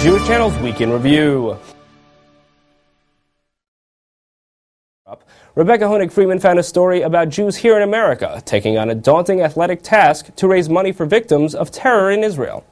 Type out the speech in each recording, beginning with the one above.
Jewish Channel's Week in Review. Rebecca Honig-Freeman found a story about Jews here in America taking on a daunting athletic task to raise money for victims of terror in Israel.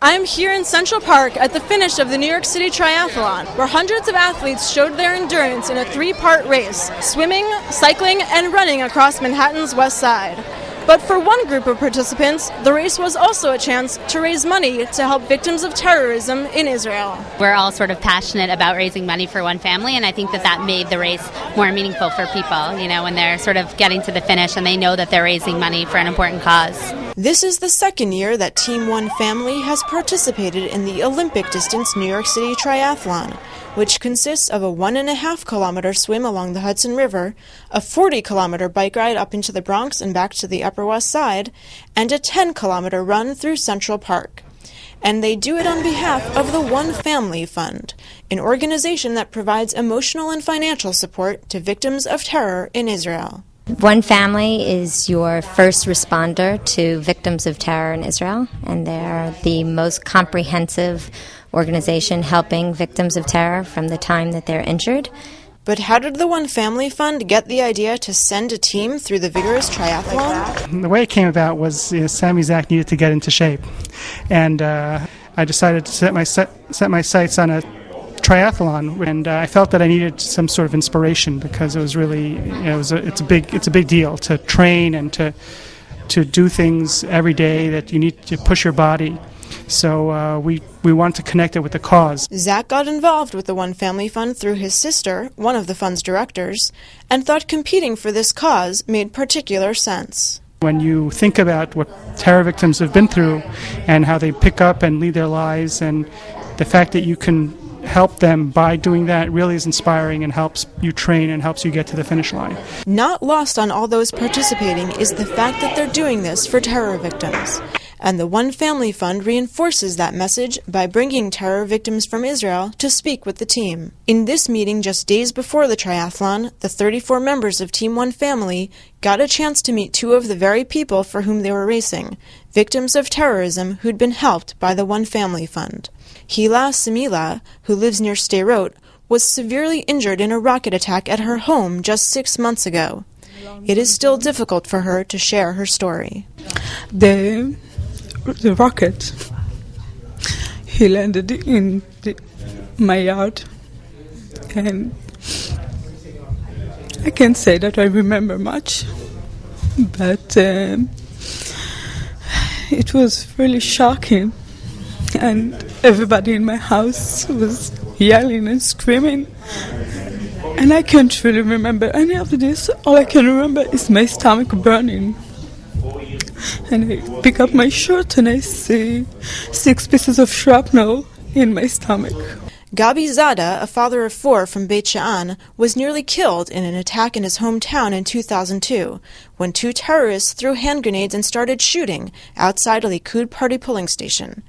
I'm here in Central Park at the finish of the New York City Triathlon, where hundreds of athletes showed their endurance in a three-part race, swimming, cycling, and running across Manhattan's West Side. But for one group of participants, the race was also a chance to raise money to help victims of terrorism in Israel. We're all sort of passionate about raising money for one family, and I think that made the race more meaningful for people, you know, when they're sort of getting to the finish and they know that they're raising money for an important cause. This is the second year that Team One Family has participated in the Olympic distance New York City Triathlon, which consists of a 1.5-kilometer swim along the Hudson River, a 40-kilometer bike ride up into the Bronx and back to the Upper West Side, and a 10-kilometer run through Central Park. And they do it on behalf of the One Family Fund, an organization that provides emotional and financial support to victims of terror in Israel. One Family is your first responder to victims of terror in Israel, and they're the most comprehensive organization helping victims of terror from the time that they're injured. But how did the One Family Fund get the idea to send a team through the vigorous triathlon? The way it came about was Sammy Zach needed to get into shape, and I decided to set my sights on a triathlon, and I felt that I needed some sort of inspiration because it was really, it's a big deal to train and to do things every day that you need to push your body. So we wanted to connect it with the cause. Zach got involved with the One Family Fund through his sister, one of the fund's directors, and thought competing for this cause made particular sense. When you think about what terror victims have been through and how they pick up and lead their lives, and the fact that you can help them by doing that really is inspiring and helps you train and helps you get to the finish line. Not lost on all those participating is the fact that they're doing this for terror victims. And the One Family Fund reinforces that message by bringing terror victims from Israel to speak with the team. In this meeting just days before the triathlon, the 34 members of Team One Family got a chance to meet two of the very people for whom they were racing, victims of terrorism who'd been helped by the One Family Fund. Hila Samila, who lives near Sderot, was severely injured in a rocket attack at her home just 6 months ago. It is still difficult for her to share her story. The rocket, he landed in my yard, and I can't say that I remember much, but it was really shocking, and everybody in my house was yelling and screaming, and I can't really remember any of this. All I can remember is my stomach burning. And I pick up my shirt and I see 6 pieces of shrapnel in my stomach. Gabi Zada, a father of 4 from Beit Sha'an, was nearly killed in an attack in his hometown in 2002 when 2 terrorists threw hand grenades and started shooting outside a Likud party polling station.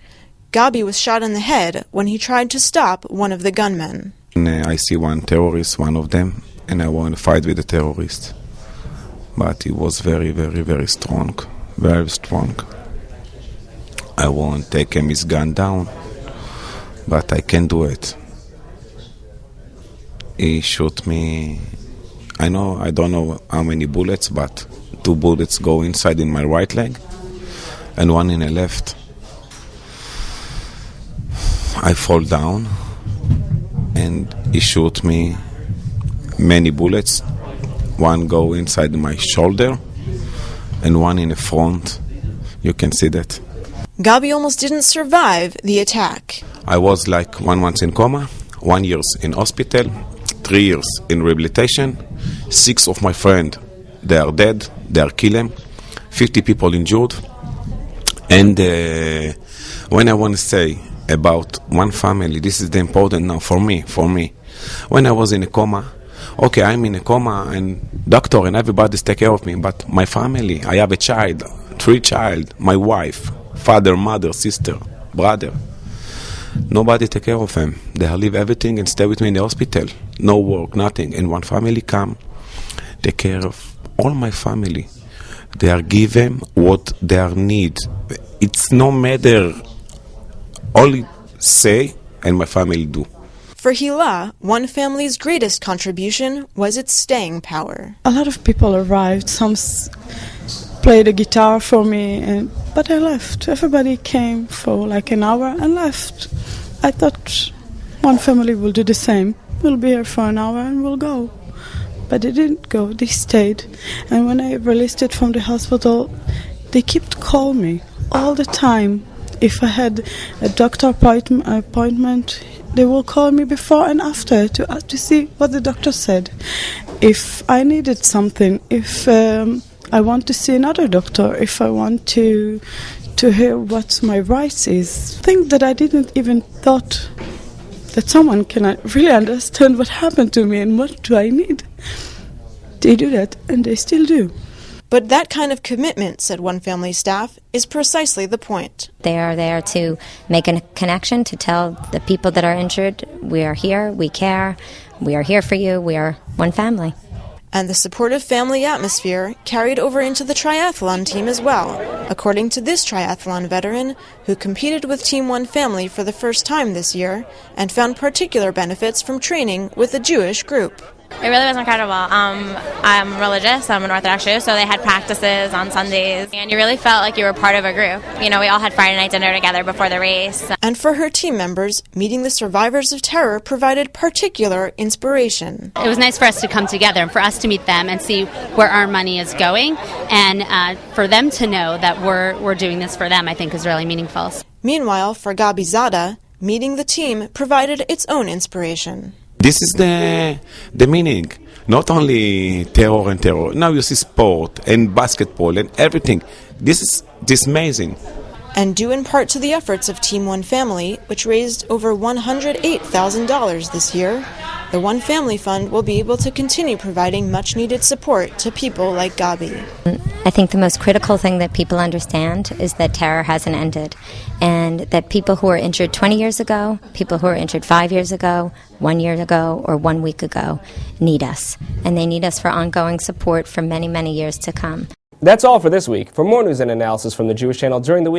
Gabi was shot in the head when he tried to stop one of the gunmen. I see one terrorist, one of them, and I want to fight with the terrorist. But he was very, very, very strong. Very strong. I want to take his gun down, but I can't do it. He shot me. I don't know how many bullets, but 2 bullets go inside in my right leg and 1 in the left. I fall down and he shot me many bullets. 1 go inside my shoulder and 1 in the front. You can see that. Gabi almost didn't survive the attack. I was like 1 month in coma, 1 year in hospital, 3 years in rehabilitation. 6 of my friends, they are dead, they are killed, 50 people injured. And when I want to say about one family, this is the important now for me. When I was in a coma, okay, I'm in a coma and doctor and everybody's take care of me, but my family, I have a child, 3 child, my wife, father, mother, sister, brother. Nobody take care of them. They leave everything and stay with me in the hospital. No work, nothing. And one family come, take care of all my family. They are given what they need. It's no matter. Only say and my family do. For Hila, one family's greatest contribution was its staying power. A lot of people arrived. Some played the guitar for me, but I left. Everybody came for like an hour and left. I thought one family will do the same. We'll be here for an hour and we'll go. But they didn't go, they stayed. And when I released it from the hospital, they kept calling me all the time. If I had a doctor appointment, they will call me before and after to see what the doctor said. If I needed something, if I want to see another doctor, if I want to hear what my rights is, things that I didn't even thought that someone can really understand what happened to me and what do I need. They do that, and they still do. But that kind of commitment, said one family staff, is precisely the point. They are there to make a connection, to tell the people that are injured, we are here, we care, we are here for you, we are one family. And the supportive family atmosphere carried over into the triathlon team as well, according to this triathlon veteran who competed with Team One Family for the first time this year and found particular benefits from training with a Jewish group. It really was incredible. I'm religious, I'm an Orthodox Jew, so they had practices on Sundays, and you really felt like you were part of a group. You know, we all had Friday night dinner together before the race. And for her team members, meeting the survivors of terror provided particular inspiration. It was nice for us to come together and for us to meet them and see where our money is going, and for them to know that we're doing this for them, I think is really meaningful. Meanwhile, for Gabi Zada, meeting the team provided its own inspiration. This is the meaning. Not only terror and terror. Now you see sport and basketball and everything. This is amazing. And due in part to the efforts of Team One Family, which raised over $108,000 this year, the One Family Fund will be able to continue providing much-needed support to people like Gabi. I think the most critical thing that people understand is that terror hasn't ended, and that people who were injured 20 years ago, people who were injured 5 years ago, 1 year ago, or 1 week ago need us. And they need us for ongoing support for many, many years to come. That's all for this week. For more news and analysis from the Jewish Channel during the week,